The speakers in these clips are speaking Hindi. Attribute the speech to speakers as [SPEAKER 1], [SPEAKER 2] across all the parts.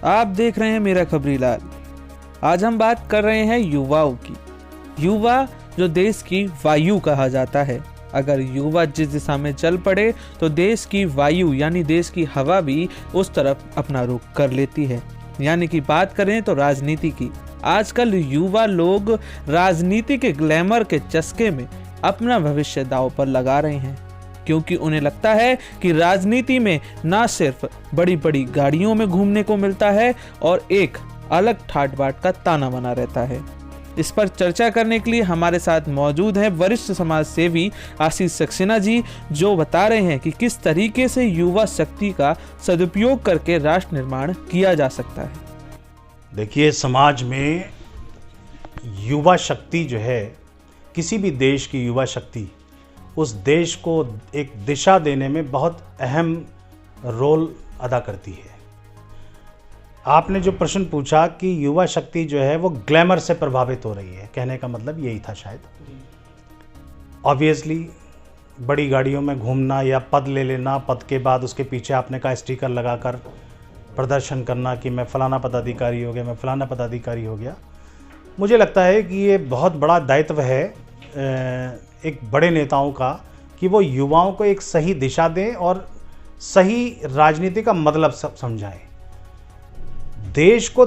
[SPEAKER 1] आप देख रहे हैं मेरा खबरी लाल। आज हम बात कर रहे हैं युवाओं की। युवा जो देश की वायु कहा जाता है। अगर युवा जिस दिशा में चल पड़े तो देश की वायु यानी देश की हवा भी उस तरफ अपना रुख कर लेती है। यानी कि बात करें तो राजनीति की। आजकल युवा लोग राजनीति के ग्लैमर के चस्के में अपना भविष्य दांव पर लगा रहे हैं, क्योंकि उन्हें लगता है कि राजनीति में ना सिर्फ बड़ी बड़ी गाड़ियों में घूमने को मिलता है और एक अलग ठाट बाट का ताना बना रहता है। इस पर चर्चा करने के लिए हमारे साथ मौजूद हैं वरिष्ठ समाज सेवी आशीष सक्सेना जी, जो बता रहे हैं कि किस तरीके से युवा शक्ति का सदुपयोग करके राष्ट्र निर्माण किया जा सकता है।
[SPEAKER 2] देखिए, समाज में युवा शक्ति जो है, किसी भी देश की युवा शक्ति उस देश को एक दिशा देने में बहुत अहम रोल अदा करती है। आपने जो प्रश्न पूछा कि युवा शक्ति जो है वो ग्लैमर से प्रभावित हो रही है, कहने का मतलब यही था शायद। ऑब्वियसली बड़ी गाड़ियों में घूमना या पद ले लेना, पद के बाद उसके पीछे आपने कहा स्टिकर लगाकर प्रदर्शन करना कि मैं फलाना पदाधिकारी हो गया, मैं फलाना पदाधिकारी हो गया। मुझे लगता है कि ये बहुत बड़ा दायित्व है एक बड़े नेताओं का कि वो युवाओं को एक सही दिशा दें और सही राजनीति का मतलब समझाएं। देश को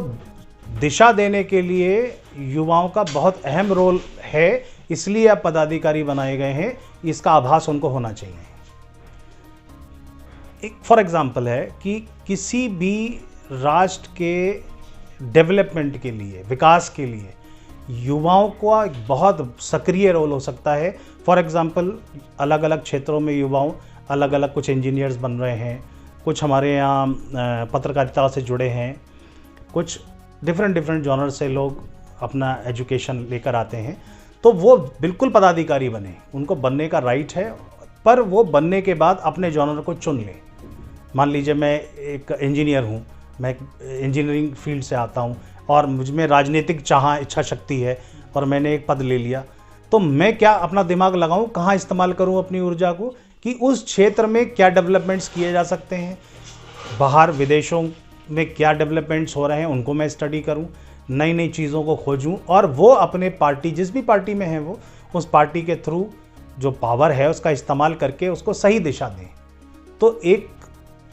[SPEAKER 2] दिशा देने के लिए युवाओं का बहुत अहम रोल है, इसलिए अब पदाधिकारी बनाए गए हैं, इसका आभास उनको होना चाहिए। एक फॉर एग्जाम्पल है कि किसी भी राष्ट्र के डेवलपमेंट के लिए, विकास के लिए युवाओं का एक बहुत सक्रिय रोल हो सकता है। फॉर एग्जाम्पल अलग अलग क्षेत्रों में युवाओं अलग अलग, कुछ इंजीनियर्स बन रहे हैं, कुछ हमारे यहाँ पत्रकारिता से जुड़े हैं, कुछ डिफरेंट जॉनर से लोग अपना एजुकेशन लेकर आते हैं, तो वो बिल्कुल पदाधिकारी बने, उनको बनने का राइट है, पर वो बनने के बाद अपने जॉनर को चुन लें। मान लीजिए मैं एक इंजीनियर हूँ, मैं इंजीनियरिंग फील्ड से आता हूँ और मुझ में राजनीतिक इच्छा शक्ति है और मैंने एक पद ले लिया, तो मैं क्या अपना दिमाग लगाऊं, कहाँ इस्तेमाल करूं अपनी ऊर्जा को कि उस क्षेत्र में क्या डेवलपमेंट्स किए जा सकते हैं, बाहर विदेशों में क्या डेवलपमेंट्स हो रहे हैं उनको मैं स्टडी करूं, नई नई चीज़ों को खोजूं और वो अपने पार्टी, जिस भी पार्टी में है वो उस पार्टी के थ्रू जो पावर है उसका इस्तेमाल करके उसको सही दिशा दें, तो एक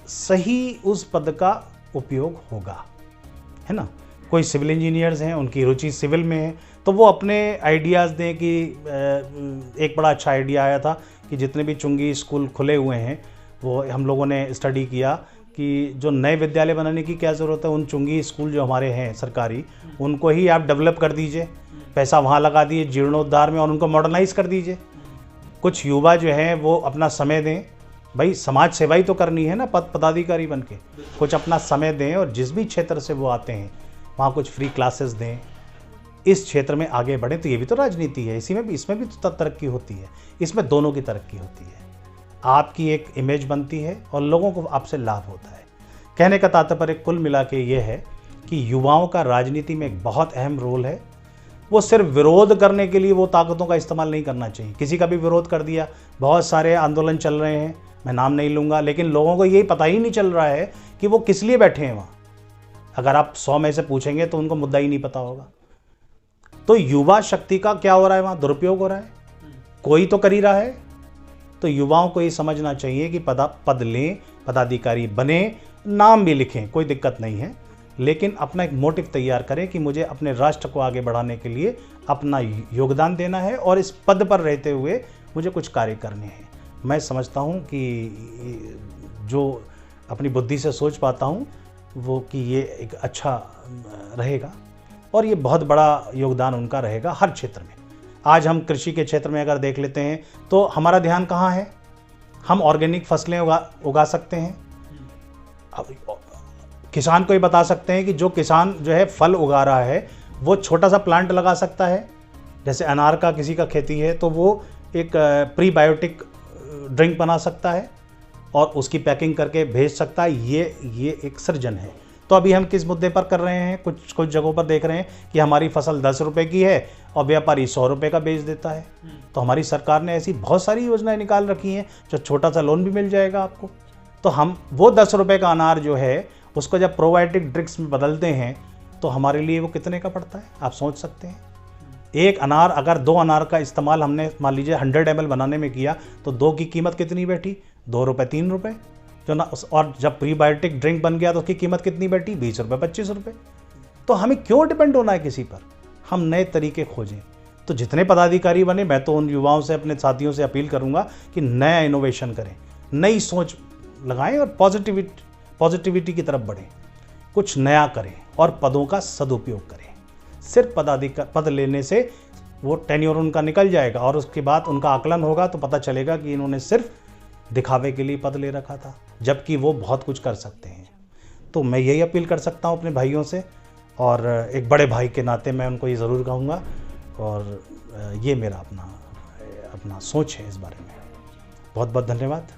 [SPEAKER 2] सही उस पद का उपयोग होगा, है ना। कोई सिविल इंजीनियर्स हैं, उनकी रुचि सिविल में है, तो वो अपने आइडियाज़ दें कि एक बड़ा अच्छा आइडिया आया था कि जितने भी चुंगी स्कूल खुले हुए हैं वो हम लोगों ने स्टडी किया कि जो नए विद्यालय बनाने की क्या ज़रूरत है, उन चुंगी स्कूल जो हमारे हैं सरकारी, उनको ही आप डेवलप कर दीजिए, पैसा वहाँ लगा दीजिए जीर्णोद्धार में और उनको मॉडर्नाइज कर दीजिए। कुछ युवा जो हैं वो अपना समय दें, भाई समाज सेवा ही तो करनी है ना, पदाधिकारी बन के कुछ अपना समय दें और जिस भी क्षेत्र से वो आते हैं वहाँ कुछ फ्री क्लासेस दें, इस क्षेत्र में आगे बढ़ें, तो ये भी तो राजनीति है। इसमें भी तो तरक्की होती है, इसमें दोनों की तरक्की होती है, आपकी एक इमेज बनती है और लोगों को आपसे लाभ होता है। कहने का तात्पर्य कुल मिला के ये है कि युवाओं का राजनीति में एक बहुत अहम रोल है। वो सिर्फ विरोध करने के लिए वो ताकतों का इस्तेमाल नहीं करना चाहिए। किसी का भी विरोध कर दिया, बहुत सारे आंदोलन चल रहे हैं, मैं नाम नहीं लूँगा, लेकिन लोगों को यही पता ही नहीं चल रहा है कि वो किस लिए बैठे हैं वहाँ। अगर आप 100 में से पूछेंगे तो उनको मुद्दा ही नहीं पता होगा। तो युवा शक्ति का क्या हो रहा है, वहाँ दुरुपयोग हो रहा है, कोई तो कर ही रहा है। तो युवाओं को ये समझना चाहिए कि पद लें, पदाधिकारी बने, नाम भी लिखें, कोई दिक्कत नहीं है, लेकिन अपना एक मोटिव तैयार करें कि मुझे अपने राष्ट्र को आगे बढ़ाने के लिए अपना योगदान देना है और इस पद पर रहते हुए मुझे कुछ कार्य करने हैं। मैं समझता हूँ कि जो अपनी बुद्धि से सोच पाता हूँ वो कि ये एक अच्छा रहेगा और ये बहुत बड़ा योगदान उनका रहेगा हर क्षेत्र में। आज हम कृषि के क्षेत्र में अगर देख लेते हैं तो हमारा ध्यान कहाँ है, हम ऑर्गेनिक फसलें उगा सकते हैं। किसान को ये बता सकते हैं कि जो किसान जो है फल उगा रहा है वो छोटा सा प्लांट लगा सकता है, जैसे अनार का किसी का खेती है तो वो एक प्रीबायोटिक ड्रिंक बना सकता है और उसकी पैकिंग करके भेज सकता है। ये एक सृजन है। तो अभी हम किस मुद्दे पर कर रहे हैं, कुछ जगहों पर देख रहे हैं कि हमारी फसल 10 रुपये की है और व्यापारी 100 रुपये का बेच देता है। तो हमारी सरकार ने ऐसी बहुत सारी योजनाएं निकाल रखी हैं, जो छोटा सा लोन भी मिल जाएगा आपको। तो हम वो 10 रुपये का अनार जो है उसको जब प्रोबायोटिक ड्रिंक्स में बदलते हैं तो हमारे लिए वो कितने का पड़ता है, आप सोच सकते हैं। एक अनार, अगर 2 अनार का इस्तेमाल हमने मान लीजिए 100 ml बनाने में किया तो 2 की कीमत कितनी बैठी, 2 रुपये 3 रुपये जो ना। और जब प्रीबायोटिक ड्रिंक बन गया तो उसकी कीमत कितनी बैठी, 20 रुपये 25 रुपये। तो हमें क्यों डिपेंड होना है किसी पर, हम नए तरीके खोजें। तो जितने पदाधिकारी बने, मैं तो उन युवाओं से, अपने साथियों से अपील करूंगा कि नया इनोवेशन करें, नई सोच लगाएं और पॉजिटिविटी की तरफ बढ़ें, कुछ नया करें और पदों का सदुपयोग करें। सिर्फ पद लेने से वो टेन्योर उनका निकल जाएगा और उसके बाद उनका आकलन होगा तो पता चलेगा कि इन्होंने सिर्फ दिखावे के लिए पद ले रखा था, जबकि वो बहुत कुछ कर सकते हैं। तो मैं यही अपील कर सकता हूँ अपने भाइयों से, और एक बड़े भाई के नाते मैं उनको ये ज़रूर कहूँगा, और ये मेरा अपना सोच है इस बारे में। बहुत बहुत धन्यवाद।